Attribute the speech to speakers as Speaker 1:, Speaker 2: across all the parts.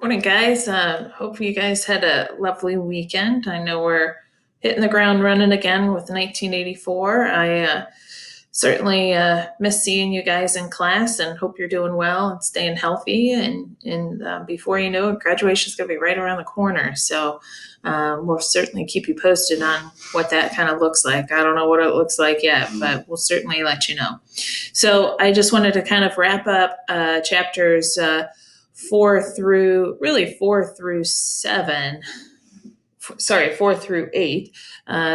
Speaker 1: Morning, guys. Hope you guys had a lovely weekend. I know we're hitting the ground running again with 1984. I certainly miss seeing you guys in class and hope you're doing well and staying healthy. And before you know it, graduation's going to be right around the corner. So we'll certainly keep you posted on what that kind of looks like. I don't know what it looks like yet, but we'll certainly let you know. So I just wanted to kind of wrap up chapters. Four through seven, sorry, 4 through 8,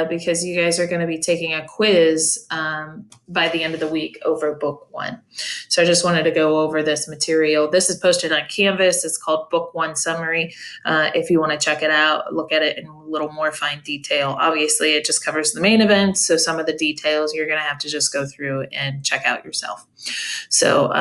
Speaker 1: because you guys are going to be taking a quiz by the end of the week over book one. So I just wanted to go over this material. This is posted on Canvas. It's called Book One Summary. If you want to check it out, look at it in a little more fine detail. Obviously, it just covers the main events. So some of the details you're going to have to just go through and check out yourself. So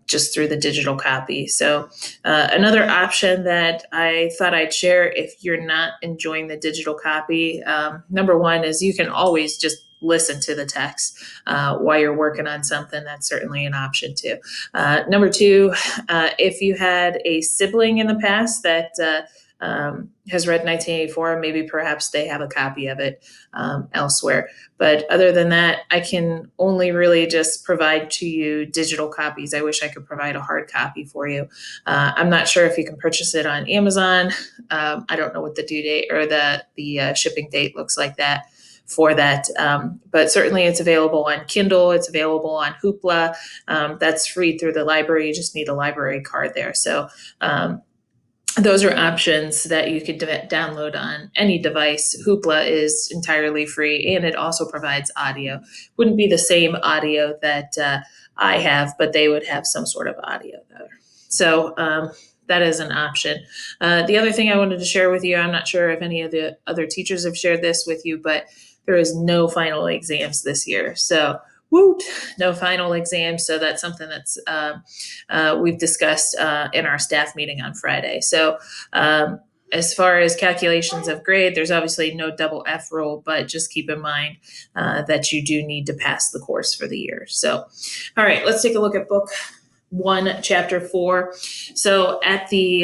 Speaker 1: just through the digital copy. So another option that I thought I'd share if you're not enjoying the digital copy, number one is you can always just listen to the text while you're working on something. That's certainly an option too. Number two, if you had a sibling in the past that has read 1984, maybe perhaps they have a copy of it elsewhere. But other than that, I can only really just provide to you digital copies. I wish I could provide a hard copy for you. I'm not sure if you can purchase it on Amazon. I don't know what the due date or the shipping date looks like that for that. But certainly it's available on Kindle. It's available on Hoopla. That's free through the library. You just need a library card there. So those are options that you could download on any device. Hoopla is entirely free, and it also provides audio. Wouldn't be the same audio that I have, but they would have some sort of audio there. So that is an option. The other thing I wanted to share with you, I'm not sure if any of the other teachers have shared this with you, but there is no final exams this year. So woot, no final exams. So that's something that's we've discussed in our staff meeting on Friday. So as far as calculations of grade, there's obviously no double F rule, but just keep in mind that you do need to pass the course for the year. So, all right, let's take a look at book one, chapter 4. So at his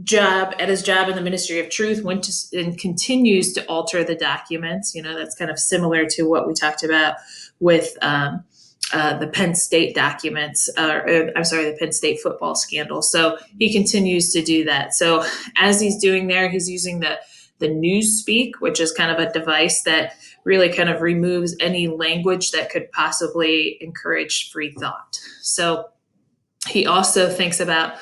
Speaker 1: job in the Ministry of Truth, went to and continues to alter the documents. You know, that's kind of similar to what we talked about with the Penn State documents, the Penn State football scandal. So he continues to do that. So as he's doing there, he's using the Newspeak, which is kind of a device that really kind of removes any language that could possibly encourage free thought. So he also thinks about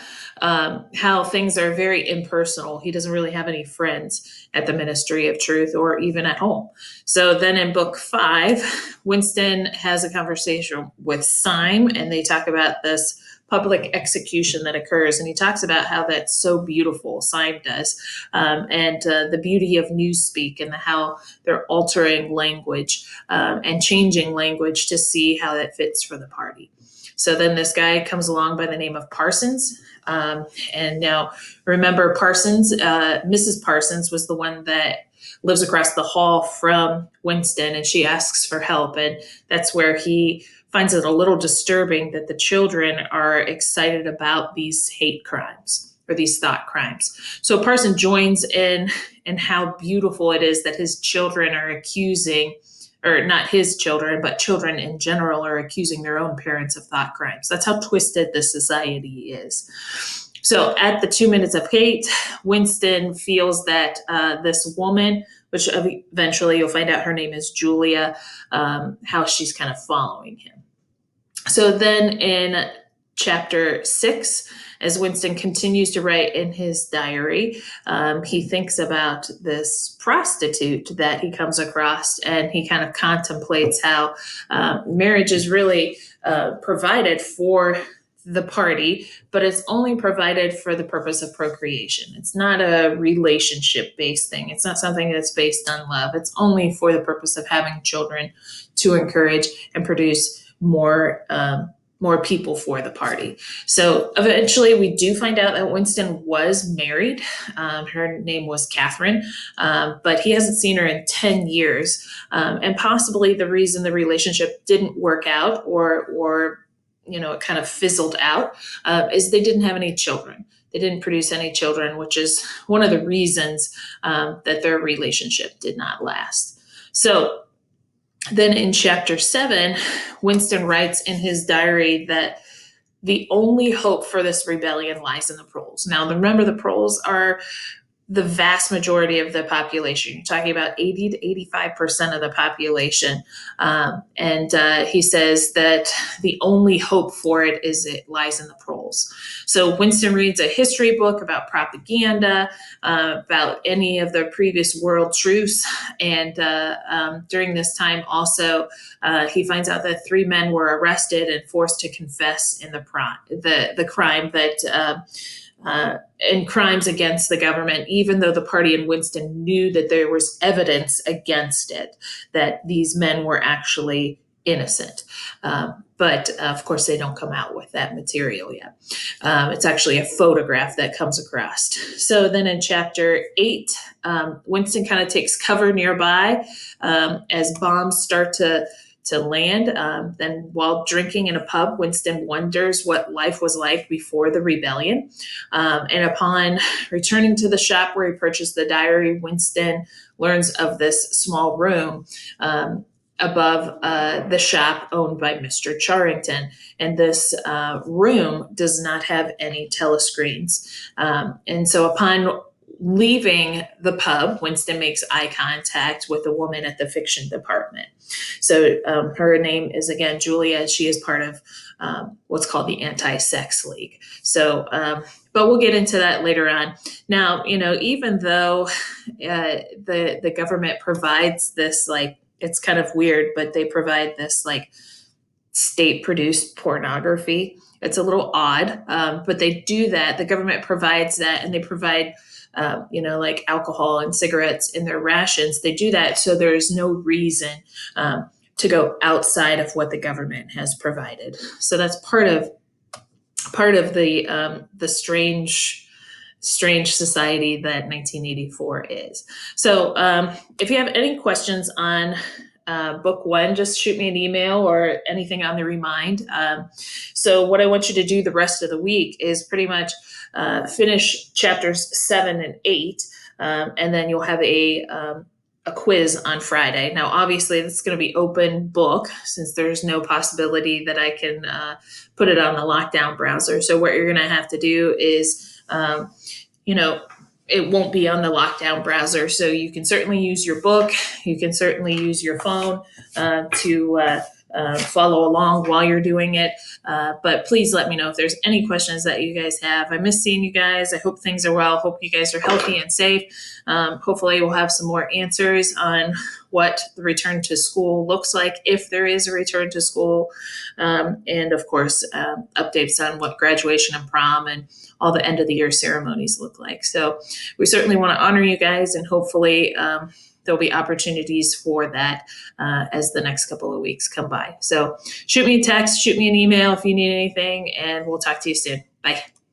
Speaker 1: how things are very impersonal. He doesn't really have any friends at the Ministry of Truth or even at home. So then in book 5, Winston has a conversation with Syme, and they talk about this public execution that occurs. And he talks about how that's so beautiful, Syme does, and the beauty of Newspeak and how they're altering language and changing language to see how that fits for the party. So then this guy comes along by the name of Parsons. And now remember Parsons, Mrs. Parsons was the one that lives across the hall from Winston, and she asks for help. And that's where he finds it a little disturbing that the children are excited about these hate crimes or these thought crimes. So Parsons joins in how beautiful it is that his children are accusing, or not his children, but children in general are accusing their own parents of thought crimes. That's how twisted this society is. So at the 2 minutes of hate, Winston feels that this woman, which eventually you'll find out her name is Julia, how she's kind of following him. So then in chapter 6, as Winston continues to write in his diary, he thinks about this prostitute that he comes across, and he kind of contemplates how marriage is really provided for the party, but it's only provided for the purpose of procreation. It's not a relationship-based thing. It's not something that's based on love. It's only for the purpose of having children to encourage and produce more people for the party. So eventually we do find out that Winston was married. Her name was Catherine, but he hasn't seen her in 10 years. And possibly the reason the relationship didn't work out or it kind of fizzled out is they didn't have any children. it didn't produce any children, which is one of the reasons that their relationship did not last. So then in chapter 7, Winston writes in his diary that the only hope for this rebellion lies in the proles. Now, remember, the proles are the vast majority of the population. You're talking about 80 to 85% of the population. And he says that the only hope for it lies in the proles. So Winston reads a history book about propaganda, about any of the previous world truce. And during this time also, he finds out that 3 men were arrested and forced to confess in the crime that and crimes against the government, even though the party in Winston knew that there was evidence against it, that these men were actually innocent. But of course, they don't come out with that material yet. It's actually a photograph that comes across. So then in chapter 8, Winston kind of takes cover nearby as bombs start to land. Then while drinking in a pub, Winston wonders what life was like before the rebellion. And upon returning to the shop where he purchased the diary, Winston learns of this small room above the shop owned by Mr. Charrington. And this room does not have any telescreens. And so upon leaving the pub, Winston makes eye contact with a woman at the fiction department. So her name is, again, Julia. She is part of what's called the Anti-Sex League. So, but we'll get into that later on. Now, even though the government provides this, like, it's kind of weird, but they provide this like state-produced pornography. It's a little odd, but they do that. The government provides that, and they provide like alcohol and cigarettes in their rations. They do that so there's no reason to go outside of what the government has provided. So that's part of the strange society that 1984 is. So if you have any questions on book 1, just shoot me an email or anything on the Remind. So what I want you to do the rest of the week is pretty much finish chapters 7 and 8, and then you'll have a quiz on Friday. Now, obviously, this is going to be open book since there's no possibility that I can put it on the lockdown browser. So what you're going to have to do is, it won't be on the lockdown browser. So you can certainly use your book. You can certainly use your phone to follow along while you're doing it. But please let me know if there's any questions that you guys have. I miss seeing you guys. I hope things are well. Hope you guys are healthy and safe. Hopefully we'll have some more answers on what the return to school looks like, if there is a return to school. And of course, updates on what graduation and prom and all the end of the year ceremonies look like. So we certainly want to honor you guys, and hopefully there'll be opportunities for that as the next couple of weeks come by. So shoot me a text, shoot me an email if you need anything, and we'll talk to you soon. Bye.